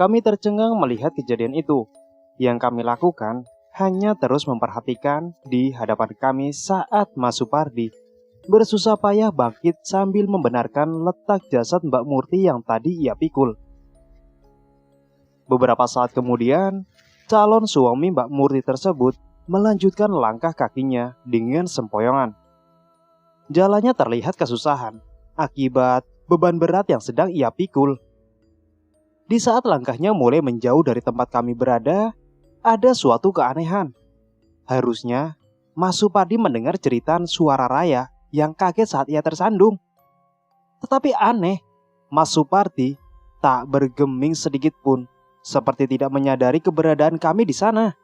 Kami tercengang melihat kejadian itu. Yang kami lakukan hanya terus memperhatikan di hadapan kami saat Mas Supardi bersusah payah bangkit sambil membenarkan letak jasad Mbak Murti yang tadi ia pikul. Beberapa saat kemudian, calon suami Mbak Murti tersebut melanjutkan langkah kakinya dengan sempoyongan. Jalannya terlihat kesusahan akibat beban berat yang sedang ia pikul. Di saat langkahnya mulai menjauh dari tempat kami berada, ada suatu keanehan. Harusnya Mas Supardi mendengar jeritan suara Raya yang kaget saat ia tersandung. Tetapi aneh, Mas Supardi tak bergeming sedikit pun, seperti tidak menyadari keberadaan kami di sana.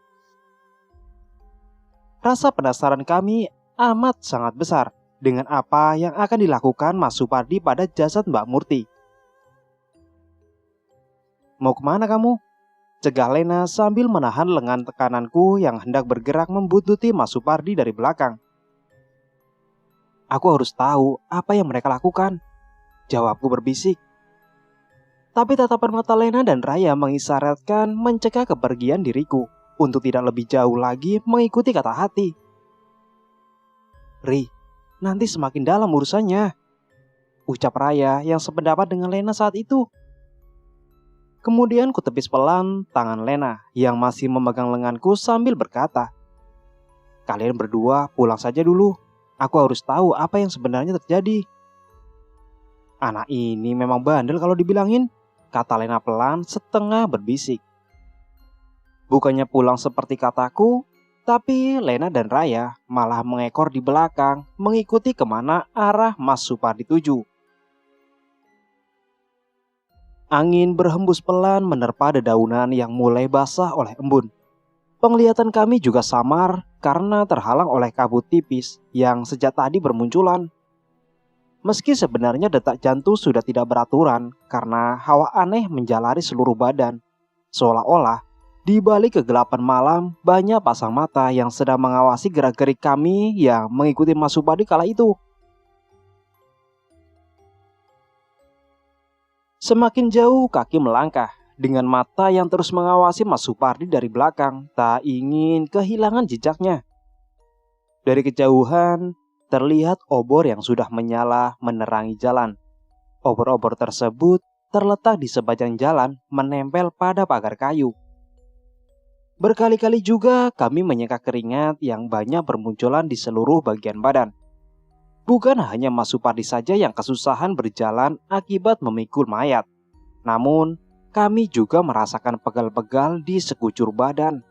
Rasa penasaran kami amat sangat besar dengan apa yang akan dilakukan Mas Supardi pada jasad Mbak Murti. "Mau kemana kamu?" cegah Lena sambil menahan lengan tekananku yang hendak bergerak membuntuti Mas Supardi dari belakang. "Aku harus tahu apa yang mereka lakukan," jawabku berbisik. Tapi tatapan mata Lena dan Raya mengisyaratkan mencegah kepergian diriku untuk tidak lebih jauh lagi mengikuti kata hati. "Ri, nanti semakin dalam urusannya," ucap Raya yang sependapat dengan Lena saat itu. Kemudian kutepis pelan tangan Lena yang masih memegang lenganku sambil berkata, "Kalian berdua pulang saja dulu. Aku harus tahu apa yang sebenarnya terjadi." "Anak ini memang bandel kalau dibilangin," kata Lena pelan setengah berbisik. Bukannya pulang seperti kataku, tapi Lena dan Raya malah mengekor di belakang mengikuti kemana arah Mas Supardi tuju. Angin berhembus pelan menerpa dedaunan yang mulai basah oleh embun. Penglihatan kami juga samar karena terhalang oleh kabut tipis yang sejak tadi bermunculan. Meski sebenarnya detak jantung sudah tidak beraturan karena hawa aneh menjalari seluruh badan, seolah-olah di balik kegelapan malam banyak pasang mata yang sedang mengawasi gerak-gerik kami yang mengikuti Mas Supardi kala itu. Semakin jauh kaki melangkah dengan mata yang terus mengawasi Mas Supardi dari belakang, tak ingin kehilangan jejaknya. Dari kejauhan terlihat obor yang sudah menyala menerangi jalan. Obor-obor tersebut terletak di sepanjang jalan menempel pada pagar kayu. Berkali-kali juga kami menyeka keringat yang banyak bermunculan di seluruh bagian badan. Bukan hanya Mas Supardi saja yang kesusahan berjalan akibat memikul mayat. Namun, kami juga merasakan pegal-pegal di sekujur badan.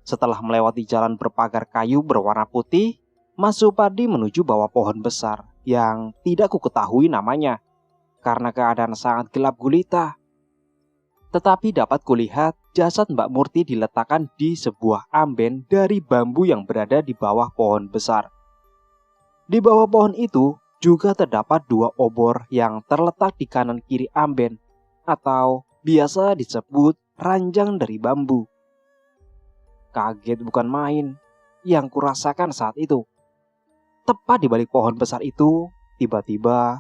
Setelah melewati jalan berpagar kayu berwarna putih, Mas Supardi menuju bawah pohon besar yang tidak kuketahui namanya karena keadaan sangat gelap gulita. Tetapi dapat kulihat jasad Mbak Murti diletakkan di sebuah amben dari bambu yang berada di bawah pohon besar. Di bawah pohon itu juga terdapat 2 obor yang terletak di kanan kiri amben atau biasa disebut ranjang dari bambu. Kaget bukan main yang kurasakan saat itu. Tepat di balik pohon besar itu, tiba-tiba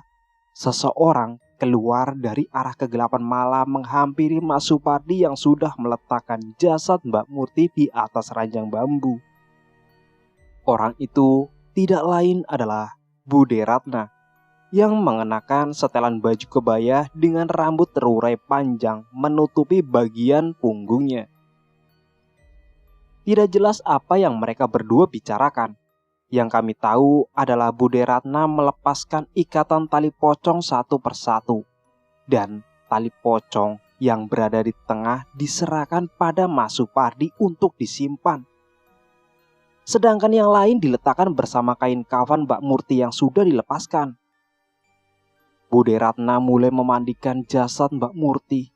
seseorang keluar dari arah kegelapan malam menghampiri Mas Supardi yang sudah meletakkan jasad Mbak Murti di atas ranjang bambu. Orang itu tidak lain adalah Bude Ratna yang mengenakan setelan baju kebaya dengan rambut terurai panjang menutupi bagian punggungnya. Tidak jelas apa yang mereka berdua bicarakan. Yang kami tahu adalah Bude Ratna melepaskan ikatan tali pocong satu persatu. Dan tali pocong yang berada di tengah diserahkan pada Mas Supardi untuk disimpan. Sedangkan yang lain diletakkan bersama kain kafan Mbak Murti yang sudah dilepaskan. Bude Ratna mulai memandikan jasad Mbak Murti.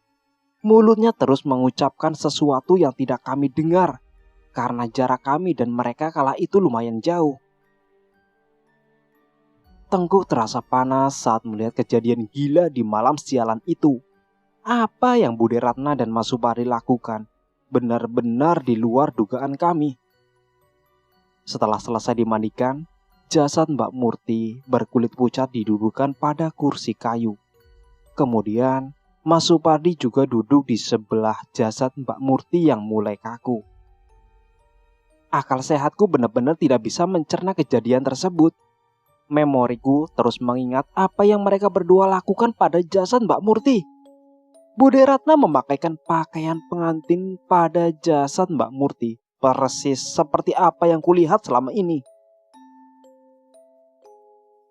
Mulutnya terus mengucapkan sesuatu yang tidak kami dengar karena jarak kami dan mereka kala itu lumayan jauh. Tengku terasa panas saat melihat kejadian gila di malam sialan itu. Apa yang Bude Ratna dan Mas Supardi lakukan benar-benar di luar dugaan kami. Setelah selesai dimandikan, jasad Mbak Murti berkulit pucat didudukan pada kursi kayu. Kemudian Mas Supardi juga duduk di sebelah jasad Mbak Murti yang mulai kaku. Akal sehatku benar-benar tidak bisa mencerna kejadian tersebut. Memoriku terus mengingat apa yang mereka berdua lakukan pada jasad Mbak Murti. Bude Ratna memakaikan pakaian pengantin pada jasad Mbak Murti, persis seperti apa yang kulihat selama ini.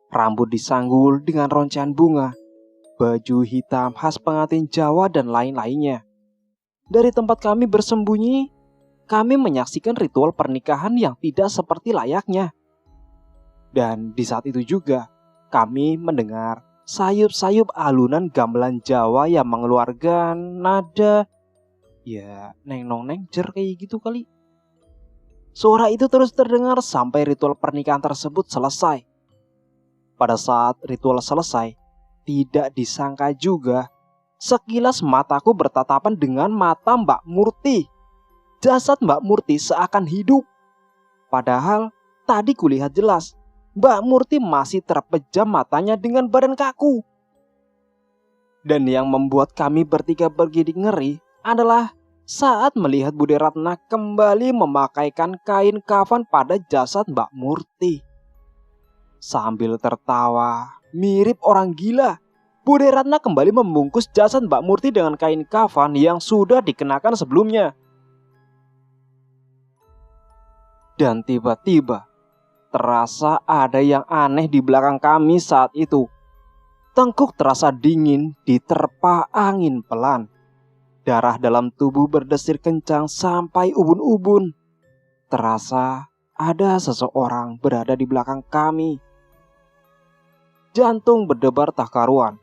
Rambut disanggul dengan roncean bunga, baju hitam khas pengantin Jawa dan lain-lainnya. Dari tempat kami bersembunyi, kami menyaksikan ritual pernikahan yang tidak seperti layaknya. Dan di saat itu juga, kami mendengar sayup-sayup alunan gamelan Jawa yang mengeluarkan nada, ya neng-nong-neng jer kayak gitu kali. Suara itu terus terdengar sampai ritual pernikahan tersebut selesai. Pada saat ritual selesai, tidak disangka juga, sekilas mataku bertatapan dengan mata Mbak Murti. Jasad Mbak Murti seakan hidup. Padahal tadi kulihat jelas, Mbak Murti masih terpejam matanya dengan badan kaku. Dan yang membuat kami bertiga bergidik ngeri adalah saat melihat Bude Ratna kembali memakaikan kain kafan pada jasad Mbak Murti. Sambil tertawa, mirip orang gila, Bude Ratna kembali membungkus jasad Mbak Murti dengan kain kafan yang sudah dikenakan sebelumnya. Dan tiba-tiba, terasa ada yang aneh di belakang kami saat itu. Tengkuk terasa dingin diterpa angin pelan. Darah dalam tubuh berdesir kencang sampai ubun-ubun. Terasa ada seseorang berada di belakang kami. Jantung berdebar tak karuan.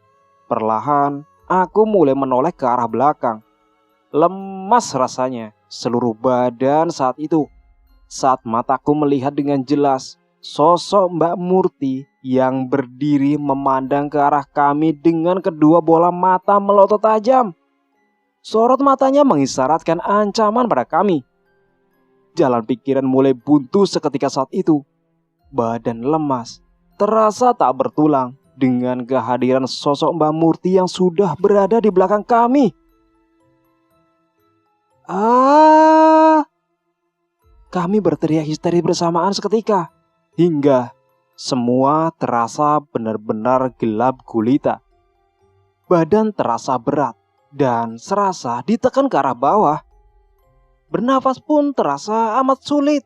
Perlahan, aku mulai menoleh ke arah belakang. Lemas rasanya seluruh badan saat itu. Saat mataku melihat dengan jelas sosok Mbak Murti yang berdiri memandang ke arah kami dengan kedua bola mata melotot tajam. Sorot matanya mengisyaratkan ancaman pada kami. Jalan pikiran mulai buntu seketika saat itu. Badan lemas, terasa tak bertulang dengan kehadiran sosok Mbak Murti yang sudah berada di belakang kami. Kami berteriak histeris bersamaan seketika. Hingga semua terasa benar-benar gelap gulita. Badan terasa berat dan serasa ditekan ke arah bawah. Bernafas pun terasa amat sulit.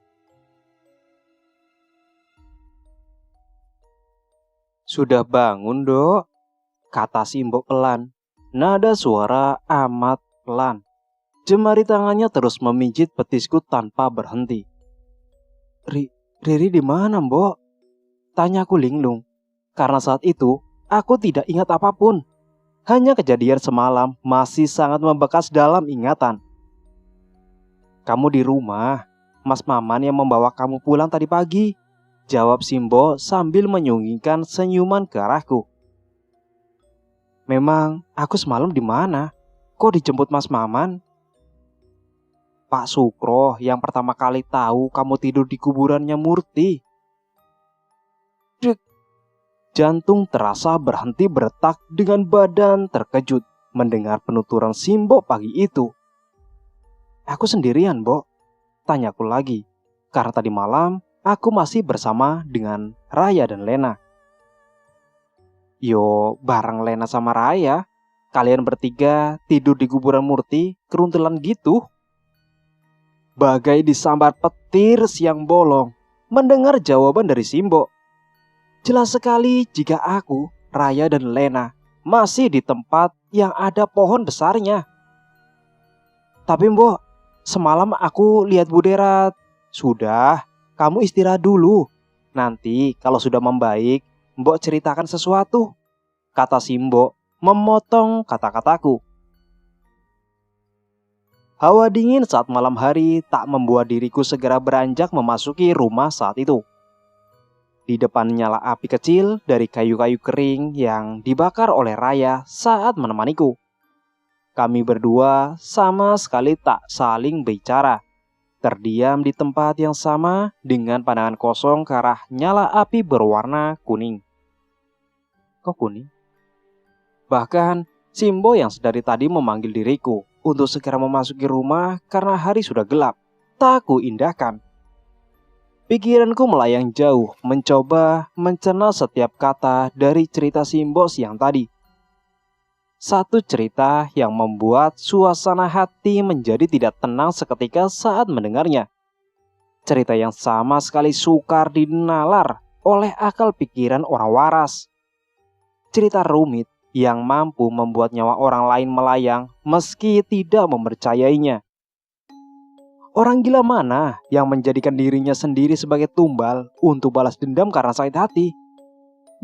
"Sudah bangun, Dok?" kata Simbo pelan. Nada suara amat pelan. Jemari tangannya terus memijit betisku tanpa berhenti. Riri di mana, Mbok?" tanyaku linglung. Karena saat itu aku tidak ingat apapun. Hanya kejadian semalam masih sangat membekas dalam ingatan. "Kamu di rumah. Mas Maman yang membawa kamu pulang tadi pagi," jawab Simbo sambil menyungikan senyuman ke arahku. "Memang aku semalam di mana? Kok dijemput Mas Maman?" "Pak Sukro yang pertama kali tahu kamu tidur di kuburannya Murti." Dek. Jantung terasa berhenti berdetak dengan badan terkejut mendengar penuturan Simbo pagi itu. "Aku sendirian, Mbok," tanyaku lagi. Karena tadi malam aku masih bersama dengan Raya dan Lena. "Yo, bareng Lena sama Raya. Kalian bertiga tidur di kuburan Murti keruntulan gitu." Bagai disambar petir siang bolong, mendengar jawaban dari Simbo. Jelas sekali jika aku, Raya dan Lena masih di tempat yang ada pohon besarnya. "Tapi Mbok, semalam aku lihat Buderat." "Sudah, kamu istirahat dulu. Nanti kalau sudah membaik, Mbok ceritakan sesuatu," kata Simbo memotong kata-kataku. Hawa dingin saat malam hari tak membuat diriku segera beranjak memasuki rumah saat itu. Di depan nyala api kecil dari kayu-kayu kering yang dibakar oleh Raya saat menemaniku. Kami berdua sama sekali tak saling bicara. Terdiam di tempat yang sama dengan pandangan kosong ke arah nyala api berwarna kuning. Kok kuning? Bahkan Simbo yang sedari tadi memanggil diriku untuk segera memasuki rumah karena hari sudah gelap, tak kuindahkan. Pikiranku melayang jauh mencoba mencerna setiap kata dari cerita Simbo siang tadi. Satu cerita yang membuat suasana hati menjadi tidak tenang seketika saat mendengarnya. Cerita yang sama sekali sukar dinalar oleh akal pikiran orang waras. Cerita rumit yang mampu membuat nyawa orang lain melayang meski tidak mempercayainya. Orang gila mana yang menjadikan dirinya sendiri sebagai tumbal untuk balas dendam karena sakit hati?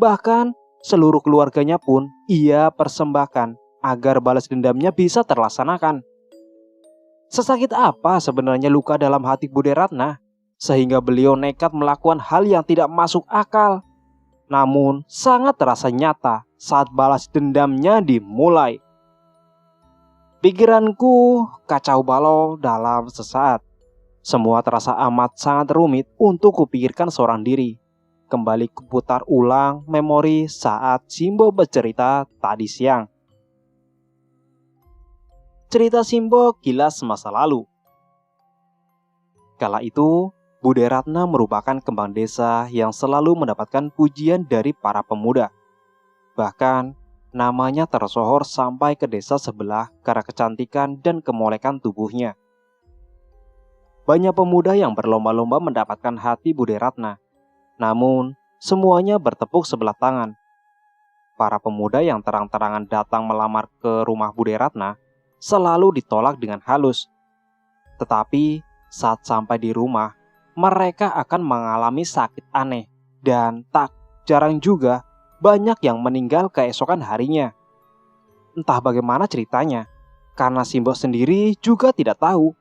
Bahkan seluruh keluarganya pun ia persembahkan agar balas dendamnya bisa terlaksanakan. Sesakit apa sebenarnya luka dalam hati Bude Ratna sehingga beliau nekat melakukan hal yang tidak masuk akal, namun sangat terasa nyata saat balas dendamnya dimulai. Pikiranku kacau balau dalam sesaat. Semua terasa amat sangat rumit untuk kupikirkan seorang diri. Kembali kuputar ulang memori saat Simbo bercerita tadi siang. Cerita Simbo kilas masa lalu. Kala itu, Bude Ratna merupakan kembang desa yang selalu mendapatkan pujian dari para pemuda. Bahkan, namanya tersohor sampai ke desa sebelah karena kecantikan dan kemolekan tubuhnya. Banyak pemuda yang berlomba-lomba mendapatkan hati Bude Ratna. Namun, semuanya bertepuk sebelah tangan. Para pemuda yang terang-terangan datang melamar ke rumah Bude Ratna selalu ditolak dengan halus. Tetapi, saat sampai di rumah, mereka akan mengalami sakit aneh dan tak jarang juga banyak yang meninggal keesokan harinya. Entah bagaimana ceritanya, karena Simbo sendiri juga tidak tahu.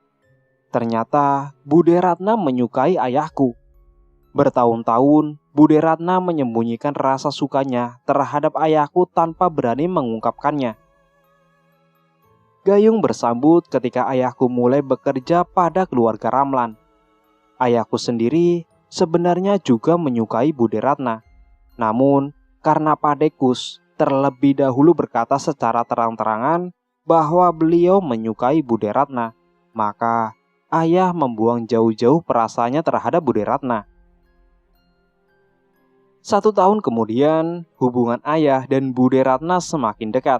Ternyata Bude Ratna menyukai ayahku. Bertahun-tahun, Bude Ratna menyembunyikan rasa sukanya terhadap ayahku tanpa berani mengungkapkannya. Gayung bersambut ketika ayahku mulai bekerja pada keluarga Ramlan. Ayahku sendiri sebenarnya juga menyukai Bude Ratna. Namun, karena Padekus terlebih dahulu berkata secara terang-terangan bahwa beliau menyukai Bude Ratna, maka ayah membuang jauh-jauh perasaannya terhadap Bude Ratna. 1 tahun kemudian, hubungan ayah dan Bude Ratna semakin dekat.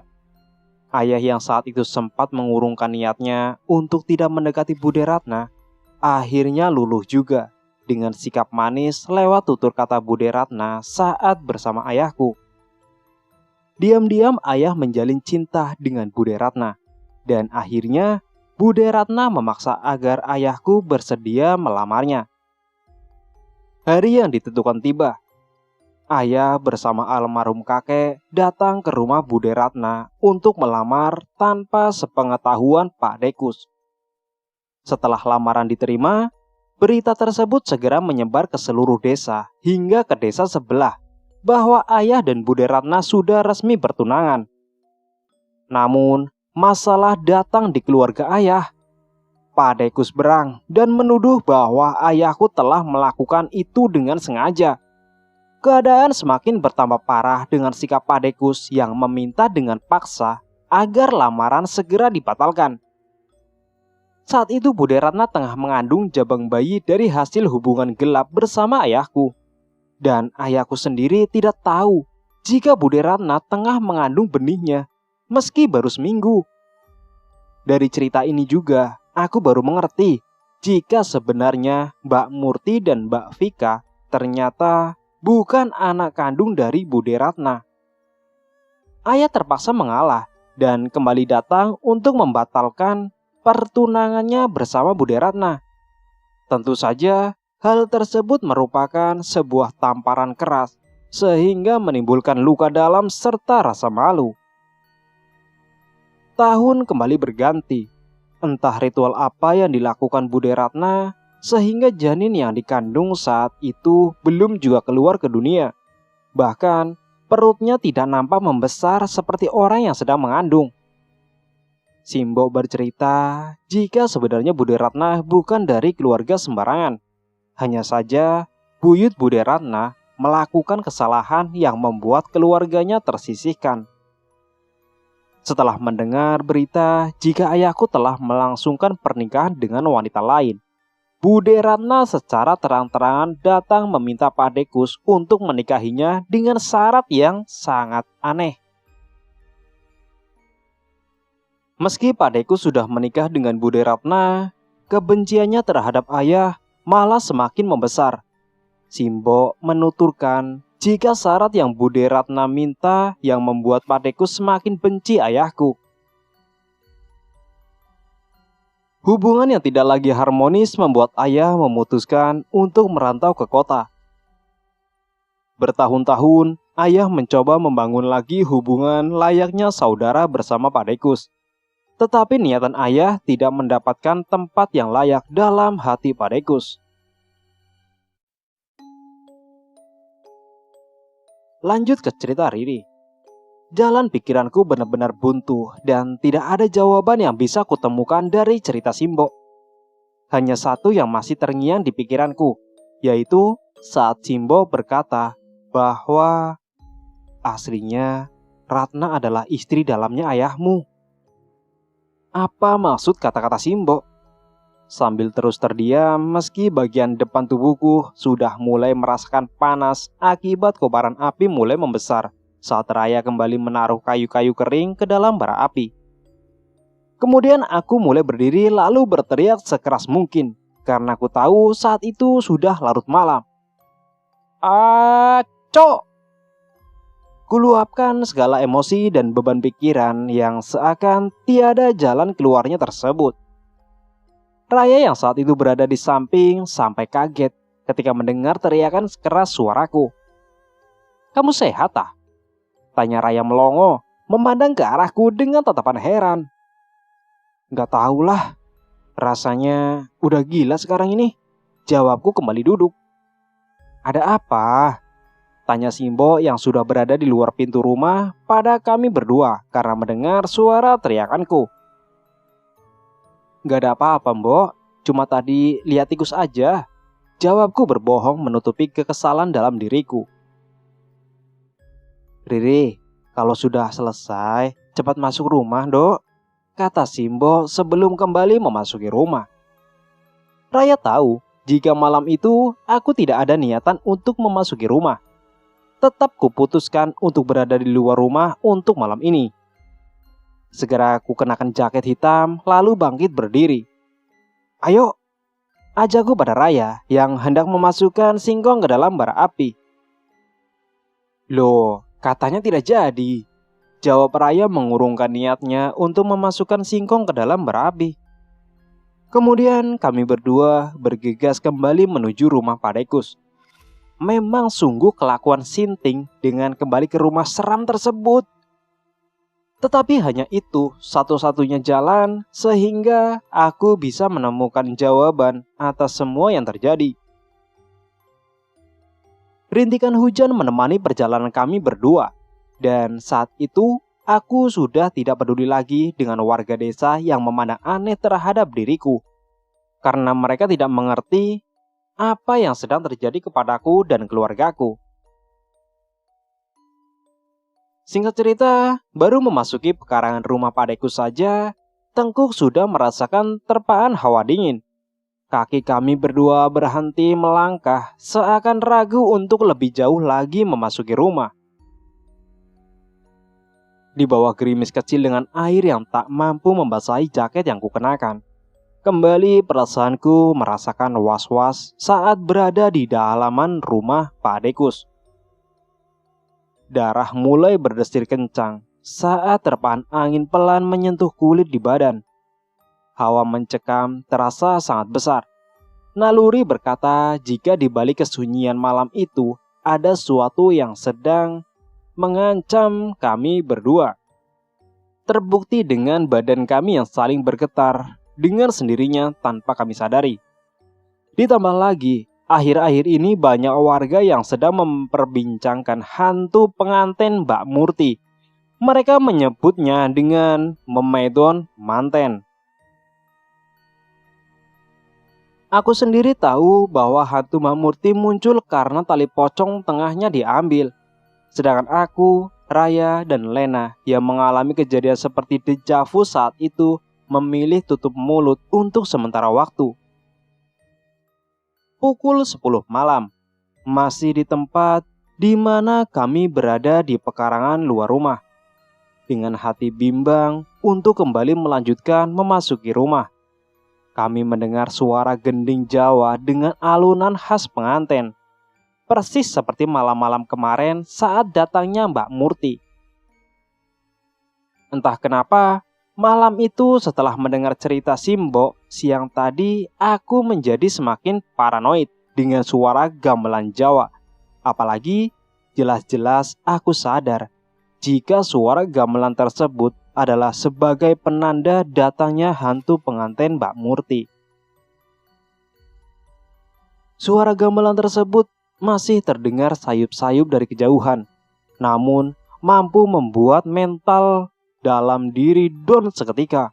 Ayah yang saat itu sempat mengurungkan niatnya untuk tidak mendekati Bude Ratna, akhirnya luluh juga dengan sikap manis lewat tutur kata Bude Ratna saat bersama ayahku. Diam-diam ayah menjalin cinta dengan Bude Ratna, dan akhirnya Bude Ratna memaksa agar ayahku bersedia melamarnya. Hari yang ditentukan tiba. Ayah bersama almarhum kakek datang ke rumah Bude Ratna untuk melamar tanpa sepengetahuan Pak Dekus. Setelah lamaran diterima, berita tersebut segera menyebar ke seluruh desa hingga ke desa sebelah bahwa ayah dan Bude Ratna sudah resmi bertunangan. Namun, masalah datang di keluarga ayah. Pak Dekus berang dan menuduh bahwa ayahku telah melakukan itu dengan sengaja. Keadaan semakin bertambah parah dengan sikap Pak Dekus yang meminta dengan paksa agar lamaran segera dibatalkan. Saat itu Bude Ratna tengah mengandung jabang bayi dari hasil hubungan gelap bersama ayahku. Dan ayahku sendiri tidak tahu jika Bude Ratna tengah mengandung benihnya meski baru seminggu. Dari cerita ini juga aku baru mengerti jika sebenarnya Mbak Murti dan Mbak Vika ternyata bukan anak kandung dari Bude Ratna. Ayah terpaksa mengalah dan kembali datang untuk membatalkan pertunangannya bersama Bude Ratna. Tentu saja hal tersebut merupakan sebuah tamparan keras sehingga menimbulkan luka dalam serta rasa malu. Tahun kembali berganti. Entah ritual apa yang dilakukan Bude Ratna sehingga janin yang dikandung saat itu belum juga keluar ke dunia. Bahkan perutnya tidak nampak membesar seperti orang yang sedang mengandung. Simbo bercerita jika sebenarnya Bude Ratna bukan dari keluarga sembarangan. Hanya saja buyut Bude Ratna melakukan kesalahan yang membuat keluarganya tersisihkan. setelah mendengar berita jika ayahku telah melangsungkan pernikahan dengan wanita lain. Bude Ratna secara terang-terangan datang meminta Pak Dekus untuk menikahinya dengan syarat yang sangat aneh. Meski Pak Dekus sudah menikah dengan Bude Ratna, kebenciannya terhadap ayah malah semakin membesar. Simbo menuturkan jika syarat yang Bude Ratna minta yang membuat Pak Dekus semakin benci ayahku. Hubungan yang tidak lagi harmonis membuat ayah memutuskan untuk merantau ke kota. Bertahun-tahun, ayah mencoba membangun lagi hubungan layaknya saudara bersama Pak Dekus. Tetapi niatan ayah tidak mendapatkan tempat yang layak dalam hati Pak Dekus. Lanjut ke cerita Riri. Jalan pikiranku benar-benar buntu dan tidak ada jawaban yang bisa kutemukan dari cerita Simbo. Hanya satu yang masih terngiang di pikiranku, yaitu saat Simbo berkata bahwa aslinya Ratna adalah istri dalamnya ayahmu. Apa maksud kata-kata Simbo? Sambil terus terdiam meski bagian depan tubuhku sudah mulai merasakan panas akibat kobaran api mulai membesar saat Raya kembali menaruh kayu-kayu kering ke dalam bara api. Kemudian aku mulai berdiri lalu berteriak sekeras mungkin karena aku tahu saat itu sudah larut malam. Acok! Kuluapkan segala emosi dan beban pikiran yang seakan tiada jalan keluarnya tersebut. Raya yang saat itu berada di samping sampai kaget ketika mendengar teriakan keras suaraku. "Kamu sehat ah?" tanya Raya melongo, memandang ke arahku dengan tatapan heran. "Gak tahulah, rasanya udah gila sekarang ini," jawabku kembali duduk. "Ada apa?" tanya Simbo yang sudah berada di luar pintu rumah pada kami berdua karena mendengar suara teriakanku. "Gak ada apa-apa, Mbok. Cuma tadi lihat tikus aja," jawabku berbohong menutupi kekesalan dalam diriku. "Riri, kalau sudah selesai, cepat masuk rumah, Dok," kata Simbo sebelum kembali memasuki rumah. Raya tahu jika malam itu aku tidak ada niatan untuk memasuki rumah. Tetap kuputuskan untuk berada di luar rumah untuk malam ini. Segera ku kenakan jaket hitam lalu bangkit berdiri. "Ayo," ajakku pada Raya yang hendak memasukkan singkong ke dalam bara api. "Loh, katanya tidak jadi," jawab Raya mengurungkan niatnya untuk memasukkan singkong ke dalam bara api. Kemudian kami berdua bergegas kembali menuju rumah Pak Dekus. Memang sungguh kelakuan Sinting dengan kembali ke rumah seram tersebut. Tetapi hanya itu satu-satunya jalan sehingga aku bisa menemukan jawaban atas semua yang terjadi. Rintikan hujan menemani perjalanan kami berdua. Dan saat itu aku sudah tidak peduli lagi dengan warga desa yang memandang aneh terhadap diriku. Karena mereka tidak mengerti apa yang sedang terjadi kepadaku dan keluargaku. Singkat cerita, baru memasuki pekarangan rumah Pak Dekus saja, Tengkuk sudah merasakan terpaan hawa dingin. Kaki kami berdua berhenti melangkah, seakan ragu untuk lebih jauh lagi memasuki rumah. Di bawah gerimis kecil dengan air yang tak mampu membasahi jaket yang kukenakan, kembali perasaanku merasakan was-was saat berada di halaman rumah Pak Dekus. Darah mulai berdesir kencang saat terpaan angin pelan menyentuh kulit di badan. Hawa mencekam terasa sangat besar. Naluri berkata jika di balik kesunyian malam itu ada sesuatu yang sedang mengancam kami berdua. Terbukti dengan badan kami yang saling bergetar dengan sendirinya tanpa kami sadari. Ditambah lagi, akhir-akhir ini banyak warga yang sedang memperbincangkan hantu pengantin Mbak Murti. Mereka menyebutnya dengan memedon manten. Aku sendiri tahu bahwa hantu Mbak Murti muncul karena tali pocong tengahnya diambil. Sedangkan aku, Raya dan Lena yang mengalami kejadian seperti deja vu saat itu memilih tutup mulut untuk sementara waktu. Pukul 10 malam, masih di tempat di mana kami berada di pekarangan luar rumah. Dengan hati bimbang untuk kembali melanjutkan memasuki rumah, kami mendengar suara gending Jawa dengan alunan khas pengantin. Persis seperti malam-malam kemarin saat datangnya Mbak Murti. Entah kenapa, malam itu setelah mendengar cerita Simbo siang tadi, aku menjadi semakin paranoid dengan suara gamelan Jawa. Apalagi jelas-jelas aku sadar jika suara gamelan tersebut adalah sebagai penanda datangnya hantu pengantin Mbak Murti. Suara gamelan tersebut masih terdengar sayup-sayup dari kejauhan, namun mampu membuat mental dalam diri down seketika.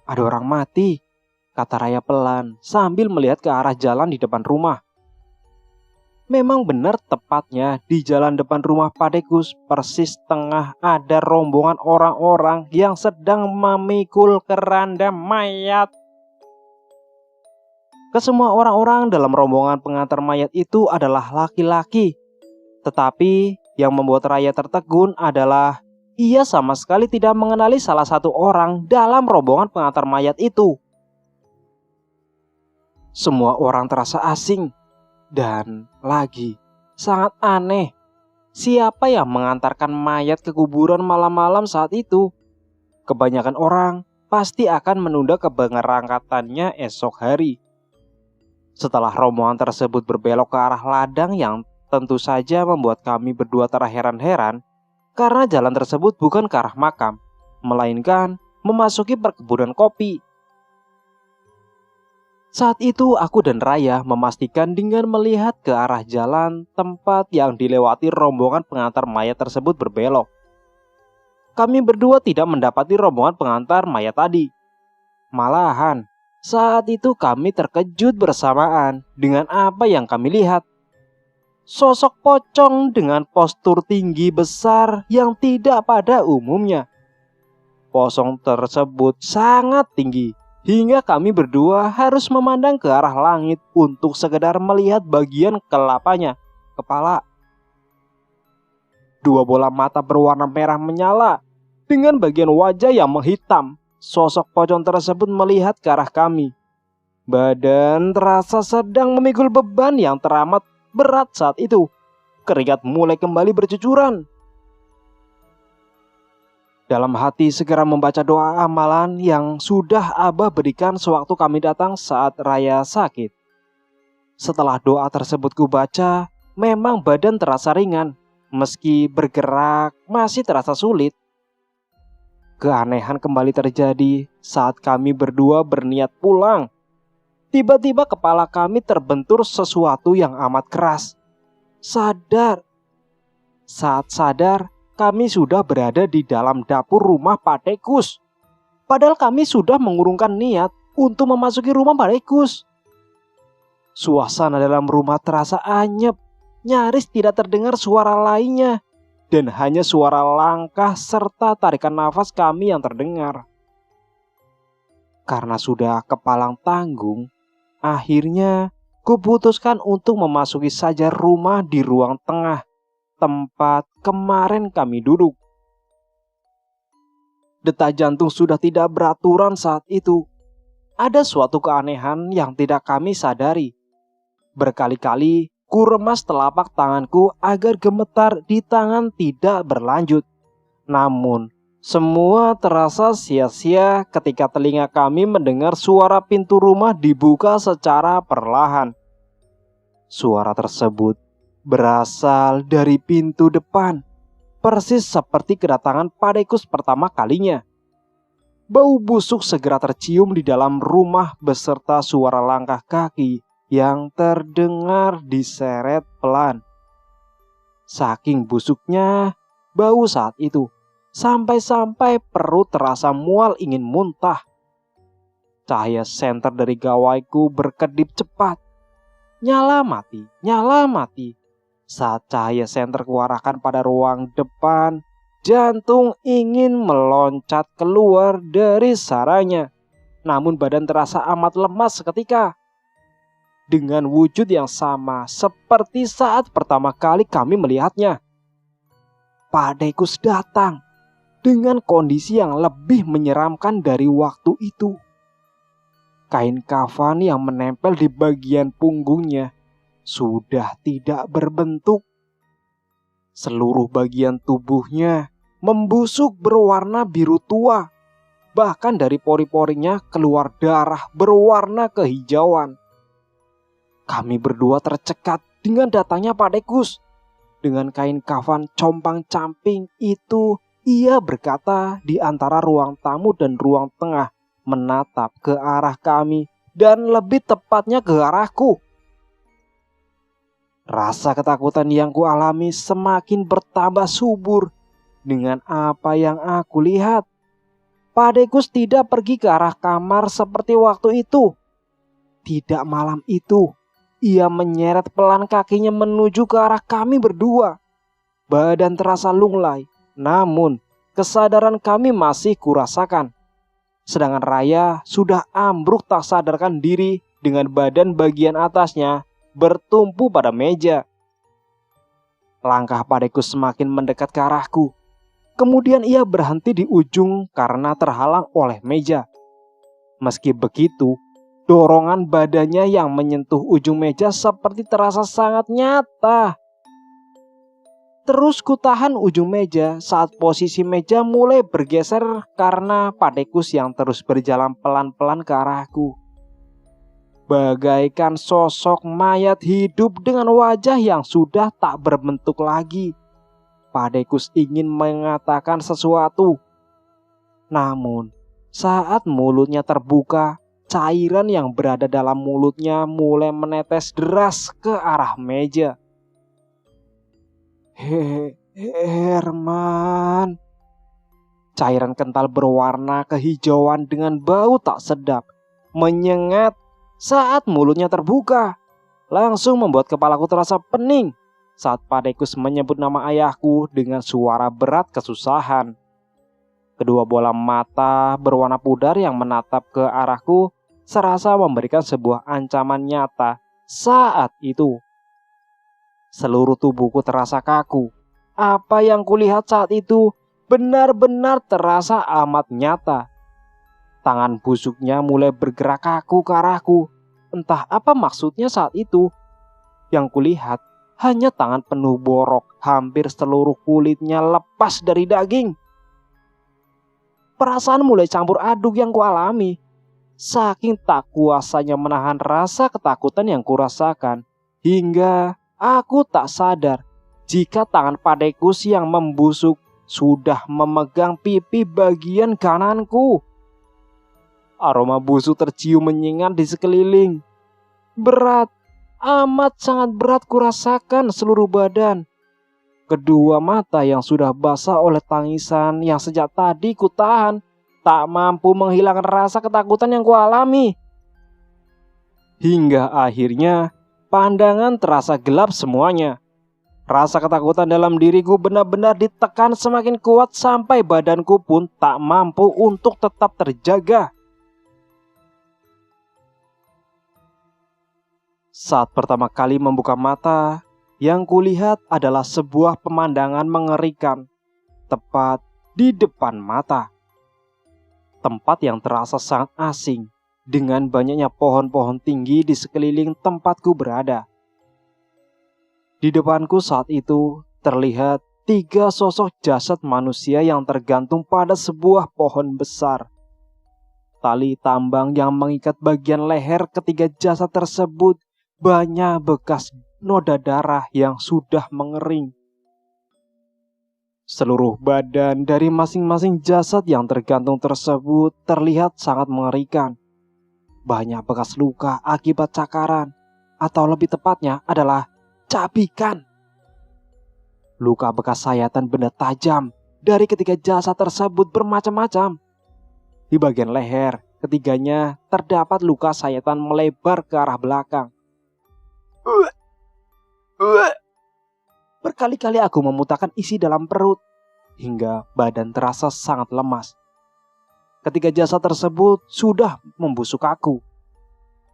"Ada orang mati," kata Raya pelan sambil melihat ke arah jalan di depan rumah. Memang benar, tepatnya di jalan depan rumah Padekus persis tengah ada rombongan orang-orang yang sedang memikul keranda mayat. Kesemua orang-orang dalam rombongan pengantar mayat itu adalah laki-laki. Tetapi yang membuat Raya tertegun adalah ia sama sekali tidak mengenali salah satu orang dalam rombongan pengantar mayat itu. Semua orang terasa asing. Dan lagi, sangat aneh. Siapa yang mengantarkan mayat ke kuburan malam-malam saat itu? Kebanyakan orang pasti akan menunda keberangkatannya esok hari. Setelah rombongan tersebut berbelok ke arah ladang yang tentu saja membuat kami berdua terheran-heran, karena jalan tersebut bukan ke arah makam, melainkan memasuki perkebunan kopi. Saat itu aku dan Raya memastikan dengan melihat ke arah jalan tempat yang dilewati rombongan pengantar mayat tersebut berbelok. Kami berdua tidak mendapati rombongan pengantar mayat tadi. Malahan, saat itu kami terkejut bersamaan dengan apa yang kami lihat. Sosok pocong dengan postur tinggi besar yang tidak pada umumnya. Pocong tersebut sangat tinggi, hingga kami berdua harus memandang ke arah langit untuk sekedar melihat bagian kelapanya, kepala. Dua bola mata berwarna merah menyala, dengan bagian wajah yang menghitam. Sosok pocong tersebut melihat ke arah kami. Badan terasa sedang memikul beban yang teramat berat saat itu. Keringat mulai kembali bercucuran. Dalam hati segera membaca doa amalan yang sudah Abah berikan sewaktu kami datang saat Raya sakit. Setelah doa tersebut kubaca, memang badan terasa ringan, meski bergerak masih terasa sulit. Keanehan kembali terjadi saat kami berdua berniat pulang. Tiba-tiba kepala kami terbentur sesuatu yang amat keras. Saat sadar, kami sudah berada di dalam dapur rumah Padekus. Padahal kami sudah mengurungkan niat untuk memasuki rumah Padekus. Suasana dalam rumah terasa anyep, nyaris tidak terdengar suara lainnya, dan hanya suara langkah serta tarikan nafas kami yang terdengar. Karena sudah kepalang tanggung, akhirnya kuputuskan untuk memasuki saja rumah di ruang tengah, tempat kemarin kami duduk. Detak jantung sudah tidak beraturan saat itu. Ada suatu keanehan yang tidak kami sadari. Berkali-kali ku remas telapak tanganku agar gemetar di tangan tidak berlanjut. Namun, semua terasa sia-sia ketika telinga kami mendengar suara pintu rumah dibuka secara perlahan. Suara tersebut berasal dari pintu depan, persis seperti kedatangan Padekus pertama kalinya. Bau busuk segera tercium di dalam rumah beserta suara langkah kaki yang terdengar diseret pelan. Saking busuknya bau saat itu, sampai-sampai perut terasa mual ingin muntah. Cahaya senter dari gawaiku berkedip cepat. Nyala mati, Saat cahaya senter kuarahkan pada ruang depan, jantung ingin meloncat keluar dari sarangnya. Namun badan terasa amat lemas seketika. Dengan wujud yang sama seperti saat pertama kali kami melihatnya. Pak Dekus datang dengan kondisi yang lebih menyeramkan dari waktu itu. Kain kafan yang menempel di bagian punggungnya sudah tidak berbentuk. Seluruh bagian tubuhnya membusuk berwarna biru tua. Bahkan dari pori-porinya keluar darah berwarna kehijauan. Kami berdua tercekat dengan datangnya Pak Dekus. Dengan kain kafan compang-camping itu, ia berkata di antara ruang tamu dan ruang tengah, menatap ke arah kami dan lebih tepatnya ke arahku. Rasa ketakutan yang kualami semakin bertambah subur dengan apa yang aku lihat. Pak Dekus tidak pergi ke arah kamar seperti waktu itu. Tidak malam itu, ia menyeret pelan kakinya menuju ke arah kami berdua. Badan terasa lunglai, namun kesadaran kami masih kurasakan. Sedangkan Raya sudah ambruk tak sadarkan diri dengan badan bagian atasnya bertumpu pada meja. Langkah Pak Dekus semakin mendekat ke arahku. Kemudian ia berhenti di ujung karena terhalang oleh meja. Meski begitu, dorongan badannya yang menyentuh ujung meja seperti terasa sangat nyata. Terus kutahan ujung meja saat posisi meja mulai bergeser karena Pak Dekus yang terus berjalan pelan-pelan ke arahku. Bagaikan sosok mayat hidup dengan wajah yang sudah tak berbentuk lagi. Pak Dekus ingin mengatakan sesuatu. Namun, saat mulutnya terbuka, cairan yang berada dalam mulutnya mulai menetes deras ke arah meja. Herman. Cairan kental berwarna kehijauan dengan bau tak sedap menyengat saat mulutnya terbuka. Langsung membuat kepalaku terasa pening saat Pak Dekus menyebut nama ayahku dengan suara berat kesusahan. Kedua bola mata berwarna pudar yang menatap ke arahku serasa memberikan sebuah ancaman nyata saat itu. Seluruh tubuhku terasa kaku. Apa yang kulihat saat itu benar-benar terasa amat nyata. Tangan busuknya mulai bergerak kaku ke arahku. Entah apa maksudnya saat itu. Yang kulihat hanya tangan penuh borok, hampir seluruh kulitnya lepas dari daging. Perasaan mulai campur aduk yang kualami. Saking tak kuasanya menahan rasa ketakutan yang kurasakan, hingga aku tak sadar jika tangan Pak Dekus yang membusuk sudah memegang pipi bagian kananku. Aroma busuk tercium menyengat di sekeliling. Berat, amat sangat berat kurasakan seluruh badan. Kedua mata yang sudah basah oleh tangisan yang sejak tadi kutahan tak mampu menghilangkan rasa ketakutan yang kualami. Hingga akhirnya pandangan terasa gelap semuanya. Rasa ketakutan dalam diriku benar-benar ditekan semakin kuat sampai badanku pun tak mampu untuk tetap terjaga. Saat pertama kali membuka mata, yang kulihat adalah sebuah pemandangan mengerikan, tepat di depan mata. Tempat yang terasa sangat asing, dengan banyaknya pohon-pohon tinggi di sekeliling tempatku berada. Di depanku saat itu terlihat 3 sosok jasad manusia yang tergantung pada sebuah pohon besar. Tali tambang yang mengikat bagian leher ketiga jasad tersebut banyak bekas noda darah yang sudah mengering. Seluruh badan dari masing-masing jasad yang tergantung tersebut terlihat sangat mengerikan. Banyak bekas luka akibat cakaran, atau lebih tepatnya adalah cabikan. Luka bekas sayatan benda tajam dari ketiga jasad tersebut bermacam-macam. Di bagian leher, ketiganya terdapat luka sayatan melebar ke arah belakang. Berkali-kali aku memutarkan isi dalam perut, hingga badan terasa sangat lemas. Ketika jasad tersebut sudah membusuk aku.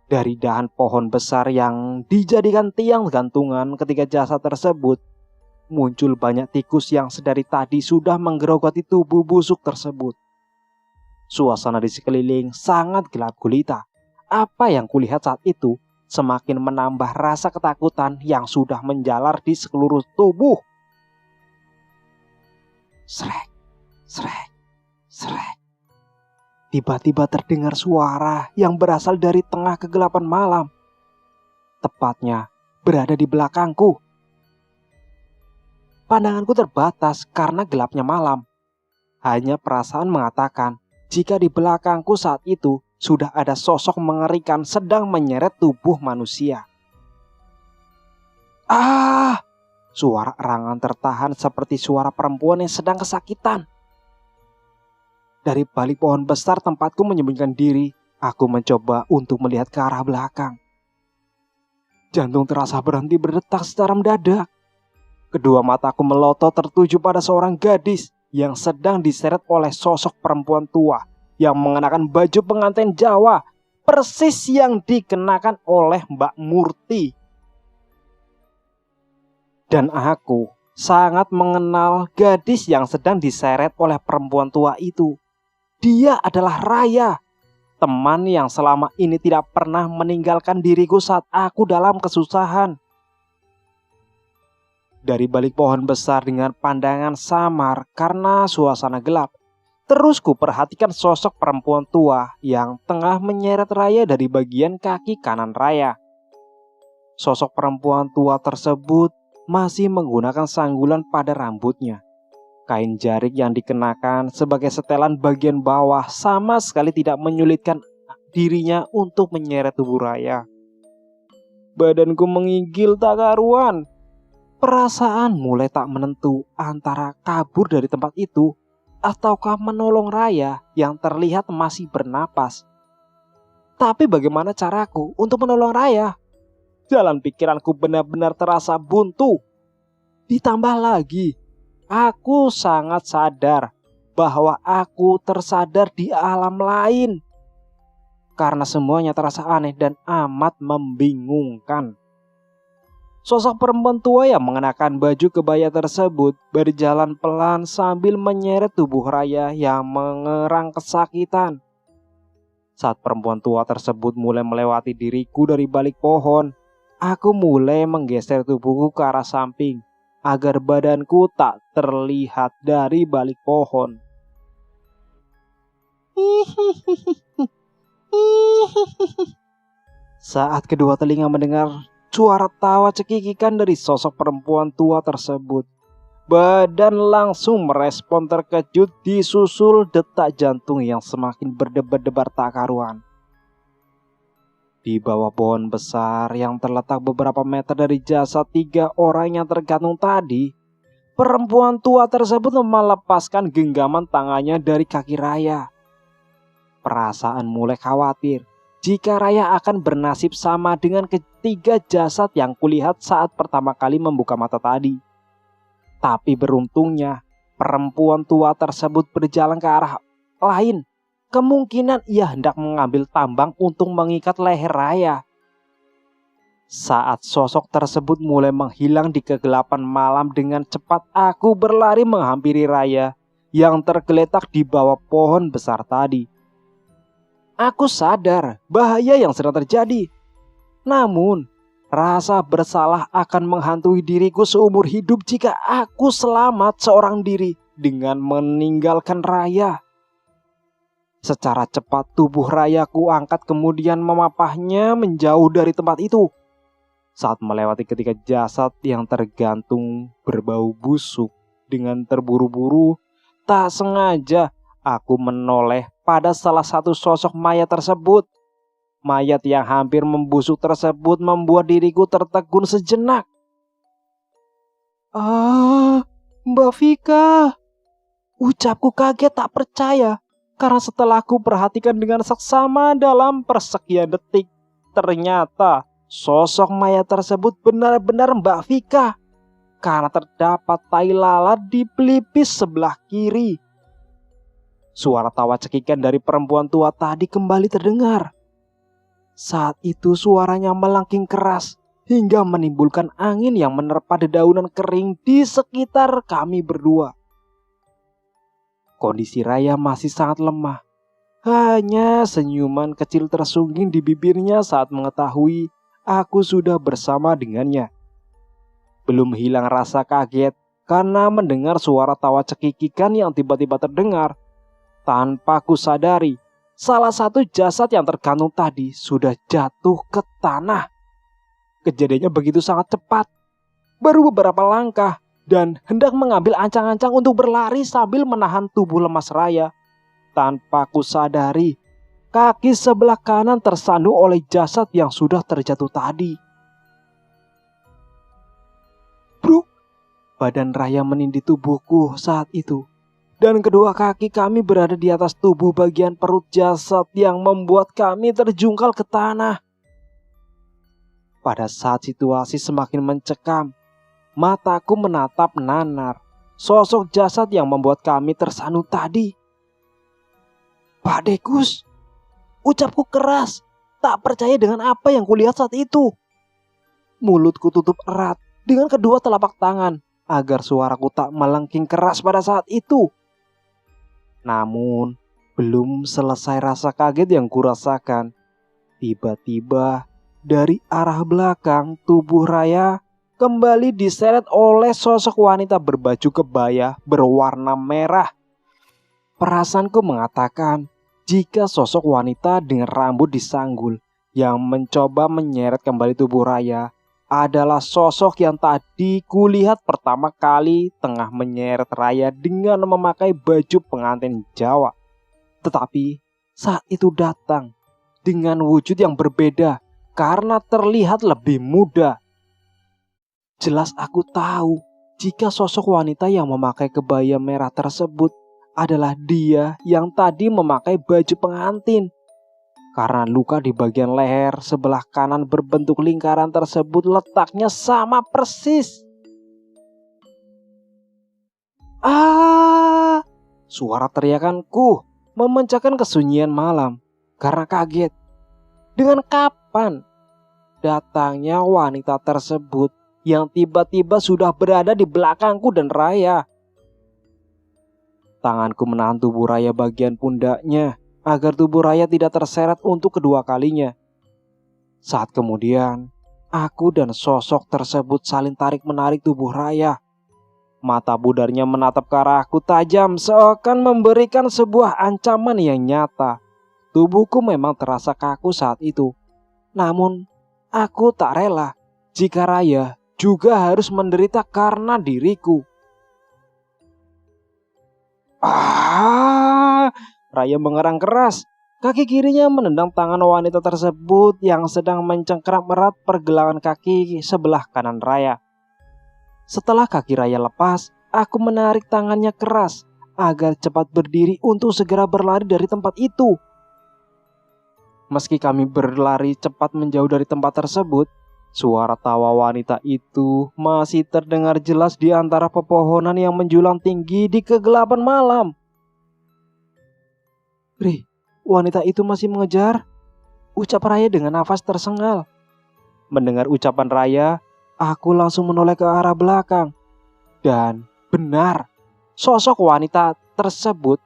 Dari dahan pohon besar yang dijadikan tiang gantungan ketika jasad tersebut, muncul banyak tikus yang sedari tadi sudah menggerogoti tubuh busuk tersebut. Suasana di sekeliling sangat gelap gulita. Apa yang kulihat saat itu semakin menambah rasa ketakutan yang sudah menjalar di seluruh tubuh. Srek, srek, srek. Tiba-tiba terdengar suara yang berasal dari tengah kegelapan malam. Tepatnya berada di belakangku. Pandanganku terbatas karena gelapnya malam. Hanya perasaan mengatakan jika di belakangku saat itu sudah ada sosok mengerikan sedang menyeret tubuh manusia. Ah! Suara erangan tertahan seperti suara perempuan yang sedang kesakitan. Dari balik pohon besar tempatku menyembunyikan diri, aku mencoba untuk melihat ke arah belakang. Jantung terasa berhenti berdetak secara mendadak. Kedua mataku melotot tertuju pada seorang gadis yang sedang diseret oleh sosok perempuan tua yang mengenakan baju pengantin Jawa, persis yang dikenakan oleh Mbak Murti. Dan aku sangat mengenal gadis yang sedang diseret oleh perempuan tua itu. Dia adalah Raya, teman yang selama ini tidak pernah meninggalkan diriku saat aku dalam kesusahan. Dari balik pohon besar dengan pandangan samar karena suasana gelap, terus ku perhatikan sosok perempuan tua yang tengah menyeret Raya dari bagian kaki kanan Raya. Sosok perempuan tua tersebut masih menggunakan sanggulan pada rambutnya. Kain jarik yang dikenakan sebagai setelan bagian bawah sama sekali tidak menyulitkan dirinya untuk menyeret tubuh Raya. Badanku menggigil tak karuan. Perasaan mulai tak menentu antara kabur dari tempat itu ataukah menolong Raya yang terlihat masih bernapas. Tapi bagaimana caraku untuk menolong Raya? Jalan pikiranku benar-benar terasa buntu. Ditambah lagi, aku sangat sadar bahwa aku tersadar di alam lain. Karena semuanya terasa aneh dan amat membingungkan. Sosok perempuan tua yang mengenakan baju kebaya tersebut berjalan pelan sambil menyeret tubuh Raya yang mengerang kesakitan. Saat perempuan tua tersebut mulai melewati diriku dari balik pohon, aku mulai menggeser tubuhku ke arah samping agar badanku tak terlihat dari balik pohon. Saat kedua telinga mendengar suara tawa cekikikan dari sosok perempuan tua tersebut, badan langsung merespon terkejut disusul detak jantung yang semakin berdebar-debar tak karuan. Di bawah pohon besar yang terletak beberapa meter dari jasad 3 orang yang tergantung tadi, perempuan tua tersebut melepaskan genggaman tangannya dari kaki Raya. Perasaan mulai khawatir jika Raya akan bernasib sama dengan ketiga jasad yang kulihat saat pertama kali membuka mata tadi. Tapi beruntungnya, perempuan tua tersebut berjalan ke arah lain. Kemungkinan ia hendak mengambil tambang untuk mengikat leher Raya. Saat sosok tersebut mulai menghilang di kegelapan malam, dengan cepat aku berlari menghampiri Raya yang tergeletak di bawah pohon besar tadi. Aku sadar bahaya yang sedang terjadi. Namun, rasa bersalah akan menghantui diriku seumur hidup jika aku selamat seorang diri dengan meninggalkan Raya. Secara cepat tubuh Raya ku angkat kemudian memapahnya menjauh dari tempat itu. Saat melewati ketiga jasad yang tergantung berbau busuk, dengan terburu-buru, tak sengaja aku menoleh pada salah satu sosok mayat tersebut. Mayat yang hampir membusuk tersebut membuat diriku tertegun sejenak. Mbak Vika. Ucapku kaget tak percaya, karena setelah aku perhatikan dengan seksama dalam persekian detik, ternyata sosok mayat tersebut benar-benar Mbak Vika. karena terdapat tai lalat di pelipis sebelah kiri. Suara tawa cekikan dari perempuan tua tadi kembali terdengar. Saat itu suaranya melengking keras hingga menimbulkan angin yang menerpa dedaunan kering di sekitar kami berdua. Kondisi Raya masih sangat lemah. Hanya senyuman kecil tersungging di bibirnya saat mengetahui aku sudah bersama dengannya. Belum hilang rasa kaget karena mendengar suara tawa cekikikan yang tiba-tiba terdengar. Tanpa ku sadari, salah satu jasad yang tergantung tadi sudah jatuh ke tanah. Kejadiannya begitu sangat cepat. Baru beberapa langkah dan hendak mengambil ancang-ancang untuk berlari sambil menahan tubuh lemas Raya. Tanpa ku sadari, kaki sebelah kanan tersandung oleh jasad yang sudah terjatuh tadi. Bruk! Badan Raya menindih tubuhku saat itu. Dan kedua kaki kami berada di atas tubuh bagian perut jasad yang membuat kami terjungkal ke tanah. Pada saat situasi semakin mencekam, mataku menatap nanar sosok jasad yang membuat kami tersandung tadi. Pak Dekus, ucapku keras, tak percaya dengan apa yang kulihat saat itu. Mulutku tutup erat dengan kedua telapak tangan agar suaraku tak melengking keras pada saat itu. Namun, belum selesai rasa kaget yang kurasakan, tiba-tiba dari arah belakang tubuh Raya kembali diseret oleh sosok wanita berbaju kebaya berwarna merah. Perasaanku mengatakan jika sosok wanita dengan rambut disanggul yang mencoba menyeret kembali tubuh Raya adalah sosok yang tadi kulihat pertama kali tengah menyeret Raya dengan memakai baju pengantin Jawa. Tetapi saat itu datang dengan wujud yang berbeda karena terlihat lebih muda. Jelas aku tahu jika sosok wanita yang memakai kebaya merah tersebut adalah dia yang tadi memakai baju pengantin. Karena luka di bagian leher sebelah kanan berbentuk lingkaran tersebut letaknya sama persis. Ah! Suara teriakanku memecahkan kesunyian malam karena kaget. Dengan kapan datangnya wanita tersebut yang tiba-tiba sudah berada di belakangku dan Raya. Tanganku menahan tubuh Raya bagian pundaknya agar tubuh Raya tidak terseret untuk kedua kalinya. Saat kemudian, aku dan sosok tersebut saling tarik-menarik tubuh Raya. Mata budarnya menatap ke arahku tajam seakan memberikan sebuah ancaman yang nyata. Tubuhku memang terasa kaku saat itu. Namun, aku tak rela jika Raya juga harus menderita karena diriku. Raya mengerang keras. Kaki kirinya menendang tangan wanita tersebut yang sedang mencengkeram erat pergelangan kaki sebelah kanan Raya. Setelah kaki Raya lepas, aku menarik tangannya keras agar cepat berdiri untuk segera berlari dari tempat itu. Meski kami berlari cepat menjauh dari tempat tersebut, suara tawa wanita itu masih terdengar jelas di antara pepohonan yang menjulang tinggi di kegelapan malam. Ri, wanita itu masih mengejar, ucap Raya dengan nafas tersengal. Mendengar ucapan Raya, aku langsung menoleh ke arah belakang. Dan benar, sosok wanita tersebut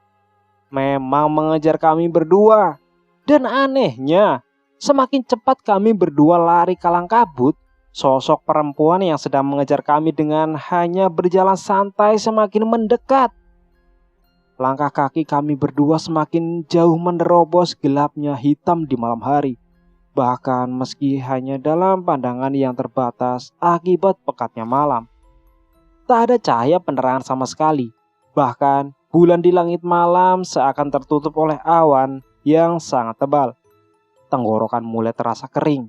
memang mengejar kami berdua. Dan anehnya, semakin cepat kami berdua lari kalang kabut, sosok perempuan yang sedang mengejar kami dengan hanya berjalan santai semakin mendekat. Langkah kaki kami berdua semakin jauh menerobos gelapnya hitam di malam hari. Bahkan meski hanya dalam pandangan yang terbatas akibat pekatnya malam. Tak ada cahaya penerangan sama sekali. Bahkan bulan di langit malam seakan tertutup oleh awan yang sangat tebal. Tenggorokan mulai terasa kering.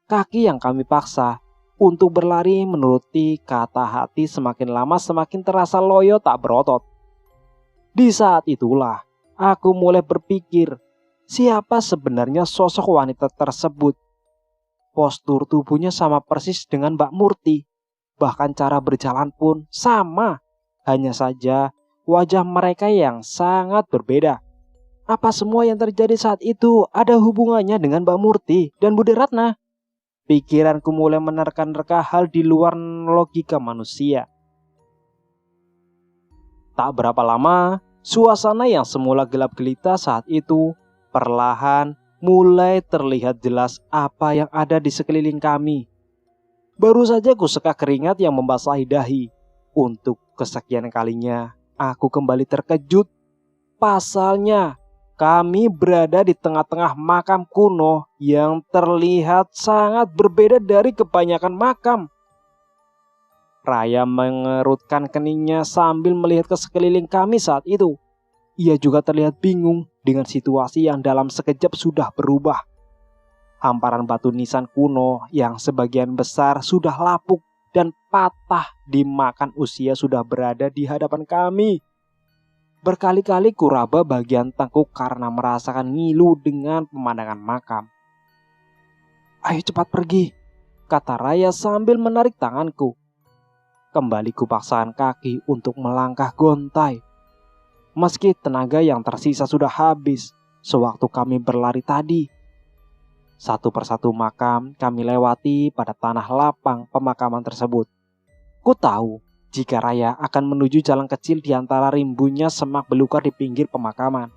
Kaki yang kami paksa untuk berlari menuruti kata hati semakin lama semakin terasa loyo tak berotot. Di saat itulah aku mulai berpikir, siapa sebenarnya sosok wanita tersebut? Postur tubuhnya sama persis dengan Mbak Murti. bahkan cara berjalan pun sama. Hanya saja wajah mereka yang sangat berbeda. Apa semua yang terjadi saat itu ada hubungannya dengan Mbak Murti dan Bude Ratna? Pikiranku mulai menerka-nerka hal di luar logika manusia. Tak berapa lama, suasana yang semula gelap gelita saat itu perlahan mulai terlihat jelas apa yang ada di sekeliling kami. Baru saja kuseka keringat yang membasahi dahi. Untuk kesekian kalinya, aku kembali terkejut. Pasalnya, kami berada di tengah-tengah makam kuno yang terlihat sangat berbeda dari kebanyakan makam. Raya mengerutkan keningnya sambil melihat ke sekeliling kami saat itu. Ia juga terlihat bingung dengan situasi yang dalam sekejap sudah berubah. Hamparan batu nisan kuno yang sebagian besar sudah lapuk dan patah dimakan usia sudah berada di hadapan kami. Berkali-kali kuraba bagian tengkuk karena merasakan ngilu dengan pemandangan makam. "Ayo cepat pergi," kata Raya sambil menarik tanganku. Kembali kupaksakan kaki untuk melangkah gontai. Meski tenaga yang tersisa sudah habis sewaktu kami berlari tadi. Satu persatu makam kami lewati pada tanah lapang pemakaman tersebut. Ku tahu jika Raya akan menuju jalan kecil di antara rimbunnya semak belukar di pinggir pemakaman.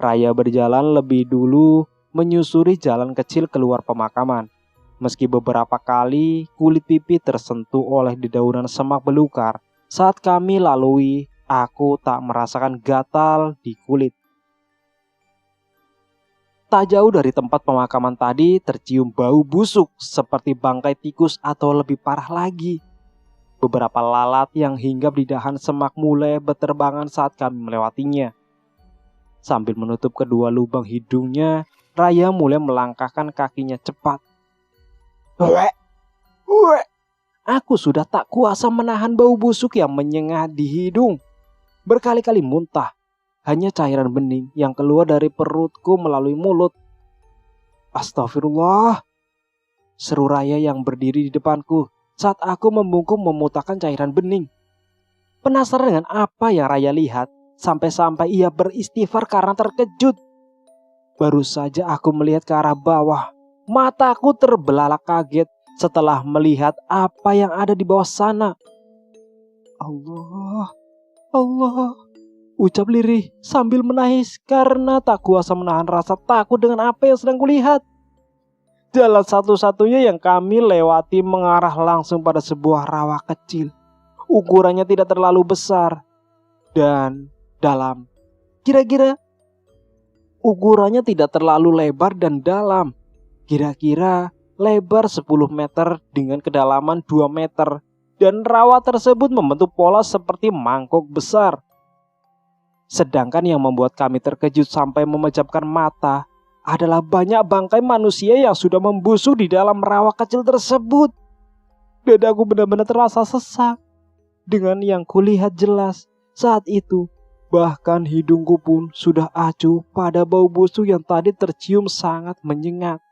Raya berjalan lebih dulu menyusuri jalan kecil keluar pemakaman. Meski beberapa kali kulit pipi tersentuh oleh dedaunan semak belukar, saat kami lalui, aku tak merasakan gatal di kulit. Tak jauh dari tempat pemakaman tadi tercium bau busuk seperti bangkai tikus atau lebih parah lagi. Beberapa lalat yang hinggap di dahan semak mulai berterbangan saat kami melewatinya. Sambil menutup kedua lubang hidungnya, Raya mulai melangkahkan kakinya cepat. Wek. Aku sudah tak kuasa menahan bau busuk yang menyengat di hidung. Berkali-kali muntah. Hanya cairan bening yang keluar dari perutku melalui mulut. Astagfirullah, seru Raya yang berdiri di depanku saat aku membungkuk memutahkan cairan bening. Penasaran dengan apa yang Raya lihat, sampai-sampai ia beristighfar karena terkejut. Baru saja aku melihat ke arah bawah. Mataku terbelalak kaget setelah melihat apa yang ada di bawah sana. Allah, Allah, ucap lirih sambil menangis karena tak kuasa menahan rasa takut dengan apa yang sedang kulihat. Jalan satu-satunya yang kami lewati mengarah langsung pada sebuah rawa kecil. Ukurannya tidak terlalu besar dan dalam. Kira-kira ukurannya tidak terlalu lebar dan dalam. Kira-kira lebar 10 meter dengan kedalaman 2 meter. Dan rawa tersebut membentuk pola seperti mangkok besar. Sedangkan yang membuat kami terkejut sampai memejamkan mata adalah banyak bangkai manusia yang sudah membusuk di dalam rawa kecil tersebut. Dadaku benar-benar terasa sesak dengan yang kulihat jelas saat itu. Bahkan hidungku pun sudah acuh pada bau busuk yang tadi tercium sangat menyengat.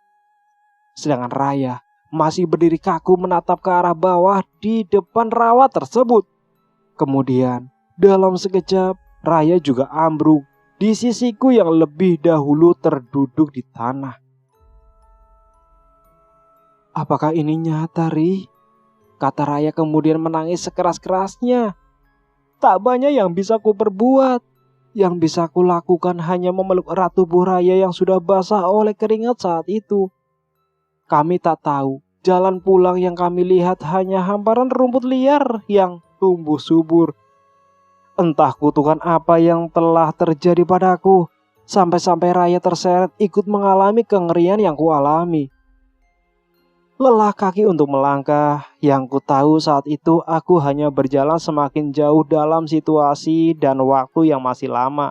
Sedangkan Raya masih berdiri kaku menatap ke arah bawah di depan rawa tersebut. Kemudian dalam sekejap Raya juga ambruk di sisiku yang lebih dahulu terduduk di tanah. Apakah ini nyata, Ri? Kata Raya kemudian menangis sekeras-kerasnya. Tak banyak yang bisa ku perbuat. Yang bisa ku lakukan hanya memeluk erat tubuh Raya yang sudah basah oleh keringat saat itu. Kami tak tahu, jalan pulang yang kami lihat hanya hamparan rumput liar yang tumbuh subur. Entah kutukan apa yang telah terjadi padaku, sampai-sampai Raya terseret ikut mengalami kengerian yang kualami. Lelah kaki untuk melangkah, yang ku tahu saat itu aku hanya berjalan semakin jauh dalam situasi dan waktu yang masih lama.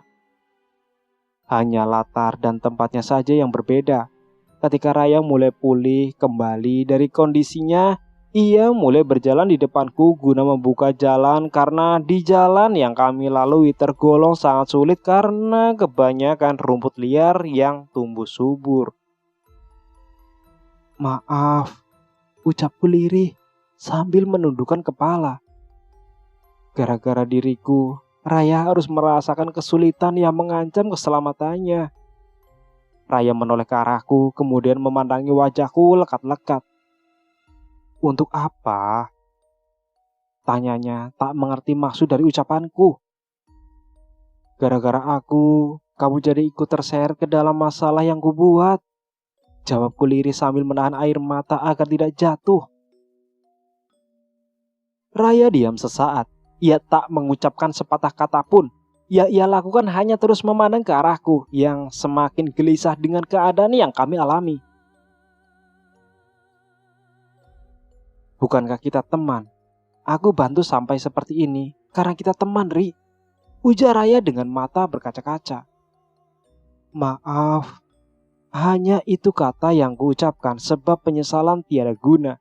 Hanya latar dan tempatnya saja yang berbeda. Ketika Raya mulai pulih kembali dari kondisinya, ia mulai berjalan di depanku guna membuka jalan karena di jalan yang kami lalui tergolong sangat sulit karena kebanyakan rumput liar yang tumbuh subur. Maaf, ucapku lirih sambil menundukkan kepala. Gara-gara diriku, Raya harus merasakan kesulitan yang mengancam keselamatannya. Raya menoleh ke arahku, kemudian memandangi wajahku lekat-lekat. Untuk apa? Tanyanya tak mengerti maksud dari ucapanku. Gara-gara aku, kamu jadi ikut terseret ke dalam masalah yang kubuat. Jawabku lirih sambil menahan air mata agar tidak jatuh. Raya diam sesaat. Ia tak mengucapkan sepatah kata pun. Yang ia lakukan hanya terus memandang ke arahku yang semakin gelisah dengan keadaan yang kami alami. Bukankah kita teman? Aku bantu sampai seperti ini karena kita teman, Ri. Ujar Raya dengan mata berkaca-kaca. Maaf, hanya itu kata yang kuucapkan sebab penyesalan tiada guna.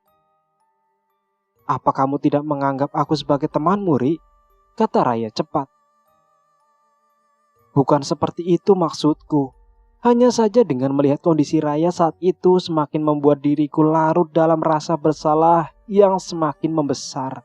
Apa kamu tidak menganggap aku sebagai temanmu, Ri? Kata Raya cepat. Bukan seperti itu maksudku. Hanya saja dengan melihat kondisi Raya saat itu semakin membuat diriku larut dalam rasa bersalah yang semakin membesar.